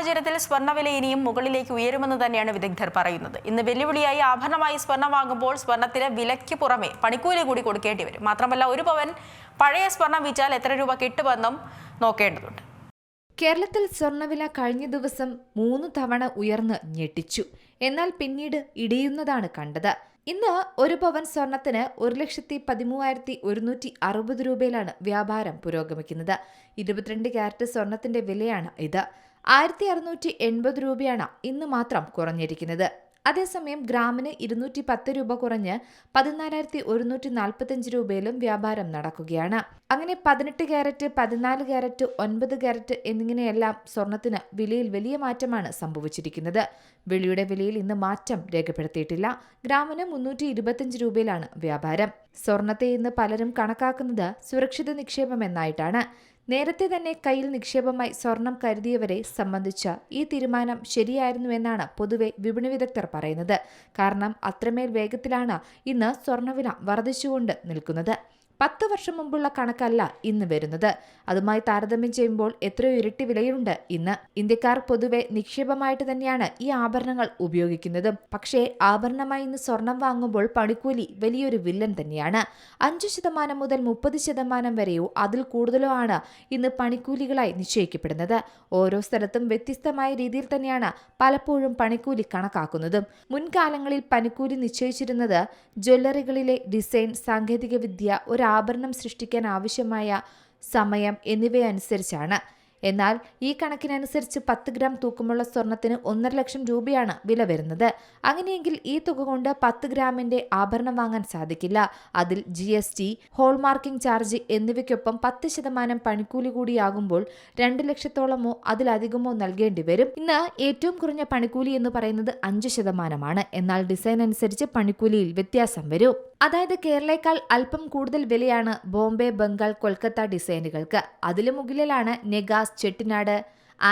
സാഹചര്യത്തിൽ സ്വർണ്ണവില ഇനിയും മുകളിലേക്ക് ഉയരുമെന്ന് തന്നെയാണ് വിദഗ്ധർ പറയുന്നത്. ഇന്ന് വെല്ലുവിളിയായി ആഭരണമായി സ്വർണം വാങ്ങുമ്പോൾ സ്വർണത്തിന് വിലയ്ക്ക് പുറമെ പണിക്കൂലി കൂടി കൊടുക്കേണ്ടി വരും. മാത്രമല്ല, ഒരു പവൻ പഴയ സ്വർണം വിറ്റാൽ എത്ര രൂപ കിട്ടുമെന്നും നോക്കേണ്ടതുണ്ട്. കേരളത്തിൽ സ്വർണ്ണവില കഴിഞ്ഞ ദിവസം 3 തവണ ഉയർന്ന് ഞെട്ടിച്ചു. എന്നാൽ പിന്നീട് ഇടിയുന്നതാണ് കണ്ടത്. ഇന്ന് ഒരു പവൻ സ്വർണത്തിന് 1,13,160 രൂപയിലാണ് വ്യാപാരം പുരോഗമിക്കുന്നത്. 22 ക്യാരറ്റ് സ്വർണത്തിന്റെ വിലയാണ് ഇത്. 1,680 രൂപയാണ് ഇന്ന് മാത്രം കുറഞ്ഞിരിക്കുന്നത്. അതേസമയം ഗ്രാമിന് 210 രൂപ കുറഞ്ഞ് 14,145 രൂപയിലും വ്യാപാരം നടക്കുകയാണ്. അങ്ങനെ 18 ക്യാരറ്റ്, 14 ക്യാരറ്റ്, 9 ക്യാരറ്റ് എന്നിങ്ങനെയെല്ലാം സ്വർണത്തിന് വിലയിൽ വലിയ മാറ്റമാണ് സംഭവിച്ചിരിക്കുന്നത്. വെള്ളിയുടെ വിലയിൽ ഇന്ന് മാറ്റം രേഖപ്പെടുത്തിയിട്ടില്ല. ഗ്രാമിന് 325 രൂപയിലാണ് വ്യാപാരം. സ്വർണത്തെ ഇന്ന് പലരും കണക്കാക്കുന്നത് സുരക്ഷിത നിക്ഷേപം എന്നായിട്ടാണ്. നേരത്തെ തന്നെ കയ്യിൽ നിക്ഷേപമായി സ്വർണം കരുതിയവരെ സംബന്ധിച്ച ഈ തീരുമാനം ശരിയായിരുന്നുവെന്നാണ് പൊതുവെ വിപണി വിദഗ്ധർ പറയുന്നത്. കാരണം അത്രമേൽ വേഗത്തിലാണ് ഇന്ന് സ്വർണ്ണവില വർദ്ധിച്ചുകൊണ്ട് നിൽക്കുന്നത്. 10 വർഷം മുമ്പുള്ള കണക്കല്ല ഇന്ന് വരുന്നത്. അതുമായി താരതമ്യം ചെയ്യുമ്പോൾ എത്രയോ ഇരട്ടി വിലയുണ്ട് ഇന്ന്. ഇന്ത്യക്കാർ പൊതുവെ നിക്ഷേപമായിട്ട് തന്നെയാണ് ഈ ആഭരണങ്ങൾ ഉപയോഗിക്കുന്നതും. പക്ഷേ ആഭരണമായി ഇന്ന് സ്വർണം വാങ്ങുമ്പോൾ പണിക്കൂലി വലിയൊരു വില്ലൻ തന്നെയാണ്. 5% മുതൽ 30% വരെയോ അതിൽ കൂടുതലോ ആണ് ഇന്ന് പണിക്കൂലികളായി നിശ്ചയിക്കപ്പെടുന്നത്. ഓരോ സ്ഥലത്തും വ്യത്യസ്തമായ രീതിയിൽ തന്നെയാണ് പലപ്പോഴും പണിക്കൂലി കണക്കാക്കുന്നതും. മുൻകാലങ്ങളിൽ പണിക്കൂലി നിശ്ചയിച്ചിരുന്നത് ജ്വല്ലറികളിലെ ഡിസൈൻ, സാങ്കേതിക വിദ്യ, ഒരു ആഭരണം സൃഷ്ടിക്കാൻ ആവശ്യമായ സമയം എന്നിവയനുസരിച്ചാണ്. എന്നാൽ ഈ കണക്കിനനുസരിച്ച് 10 ഗ്രാം തൂക്കമുള്ള സ്വർണത്തിന് 1.5 ലക്ഷം രൂപയാണ് വില വരുന്നത്. അങ്ങനെയെങ്കിൽ ഈ തുക കൊണ്ട് 10 ഗ്രാമിന്റെ ആഭരണം വാങ്ങാൻ സാധിക്കില്ല. അതിൽ GST, ഹോൾമാർക്കിംഗ് ചാർജ് എന്നിവയ്ക്കൊപ്പം 10% പണിക്കൂലി കൂടിയാകുമ്പോൾ 2 ലക്ഷത്തോളമോ അതിലധികമോ നൽകേണ്ടി വരും. ഇന്ന് ഏറ്റവും കുറഞ്ഞ പണിക്കൂലി എന്ന് പറയുന്നത് 5%. എന്നാൽ ഡിസൈൻ അനുസരിച്ച് പണിക്കൂലിയിൽ വ്യത്യാസം വരും. അതായത് കേരളയേക്കാൾ അല്പം കൂടുതൽ വിലയാണ് ബോംബെ, ബംഗാൾ, കൊൽക്കത്ത ഡിസൈനുകൾക്ക്. അതിനു മുകളിലാണ് നെഗാസ്, ചെട്ടിനാട്,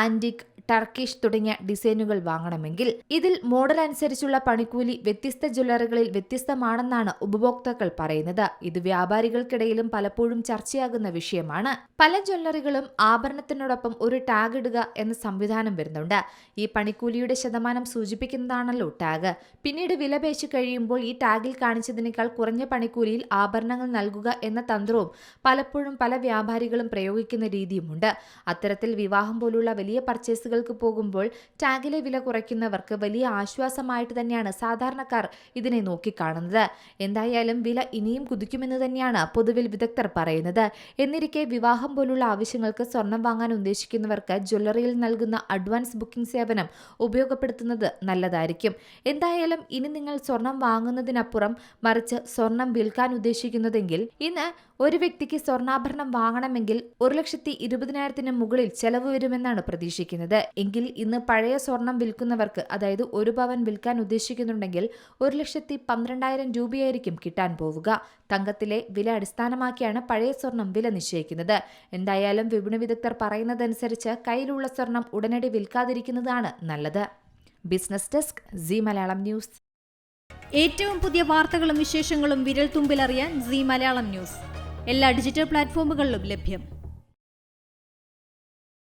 ആന്റിക്, ടർക്കിഷ് തുടങ്ങിയ ഡിസൈനുകൾ വാങ്ങണമെങ്കിൽ. ഇതിൽ മോഡൽ അനുസരിച്ചുള്ള പണിക്കൂലി വ്യത്യസ്ത ജ്വല്ലറികളിൽ വ്യത്യസ്തമാണെന്നാണ് ഉപഭോക്താക്കൾ പറയുന്നത്. ഇത് വ്യാപാരികൾക്കിടയിലും പലപ്പോഴും ചർച്ചയാകുന്ന വിഷയമാണ്. പല ജ്വല്ലറികളും ആഭരണത്തിനോടൊപ്പം ഒരു ടാഗ് ഇടുക എന്ന സംവിധാനം വരുന്നുണ്ട്. ഈ പണിക്കൂലിയുടെ ശതമാനം സൂചിപ്പിക്കുന്നതാണല്ലോ ടാഗ്. പിന്നീട് വില പേശി കഴിയുമ്പോൾ ഈ ടാഗിൽ കാണിച്ചതിനേക്കാൾ കുറഞ്ഞ പണിക്കൂലിയിൽ ആഭരണങ്ങൾ നൽകുക എന്ന തന്ത്രവും പലപ്പോഴും പല വ്യാപാരികളും പ്രയോഗിക്കുന്ന രീതിയുമുണ്ട്. അത്തരത്തിൽ വിവാഹം പോലുള്ള വലിയ പർച്ചേസുകൾ പോകുമ്പോൾ ടാഗിലെ വില കുറയ്ക്കുന്നവർക്ക് വലിയ ആശ്വാസമായിട്ട് തന്നെയാണ് സാധാരണക്കാർ ഇതിനെ നോക്കിക്കാണുന്നത്. എന്തായാലും വില ഇനിയും കുതിക്കുമെന്ന് തന്നെയാണ് പൊതുവിൽ വിദഗ്ധർ പറയുന്നത്. എന്നിരിക്കെ വിവാഹം പോലുള്ള ആവശ്യങ്ങൾക്ക് സ്വർണം വാങ്ങാൻ ഉദ്ദേശിക്കുന്നവർക്ക് ജ്വല്ലറിയിൽ നൽകുന്ന അഡ്വാൻസ് ബുക്കിംഗ് സേവനം ഉപയോഗപ്പെടുത്തുന്നത് നല്ലതായിരിക്കും. എന്തായാലും ഇനി നിങ്ങൾ സ്വർണം വാങ്ങുന്നതിനപ്പുറം മറിച്ച് സ്വർണം വിൽക്കാൻ ഉദ്ദേശിക്കുന്നതെങ്കിൽ ഇന്ന് ഒരു വ്യക്തിക്ക് സ്വർണ്ണാഭരണം വാങ്ങണമെങ്കിൽ 1,20,000-ന് മുകളിൽ ചെലവ് വരുമെന്നാണ് പ്രതീക്ഷിക്കുന്നത്. എങ്കിൽ ഇന്ന് പഴയ സ്വർണം വിൽക്കുന്നവർക്ക്, അതായത് ഒരു പവൻ വിൽക്കാൻ ഉദ്ദേശിക്കുന്നുണ്ടെങ്കിൽ 1,12,000 രൂപയായിരിക്കും കിട്ടാൻ പോവുക. തങ്കത്തിലെ വില അടിസ്ഥാനമാക്കിയാണ് പഴയ സ്വർണം വില നിശ്ചയിക്കുന്നത്. എന്തായാലും വിപണി വിദഗ്ധർ പറയുന്നതനുസരിച്ച് കയ്യിലുള്ള സ്വർണം ഉടനടി വിൽക്കാതിരിക്കുന്നതാണ് നല്ലത്. Business desk, Zee Malayalam news. ഏറ്റവും പുതിയ വാർത്തകളും വിശേഷങ്ങളും വിരൽ തുമ്പിലറിയാൻ സീ മലയാളം ന്യൂസ് എല്ലാ ഡിജിറ്റൽ പ്ലാറ്റ്ഫോമുകളിലും ലഭ്യം.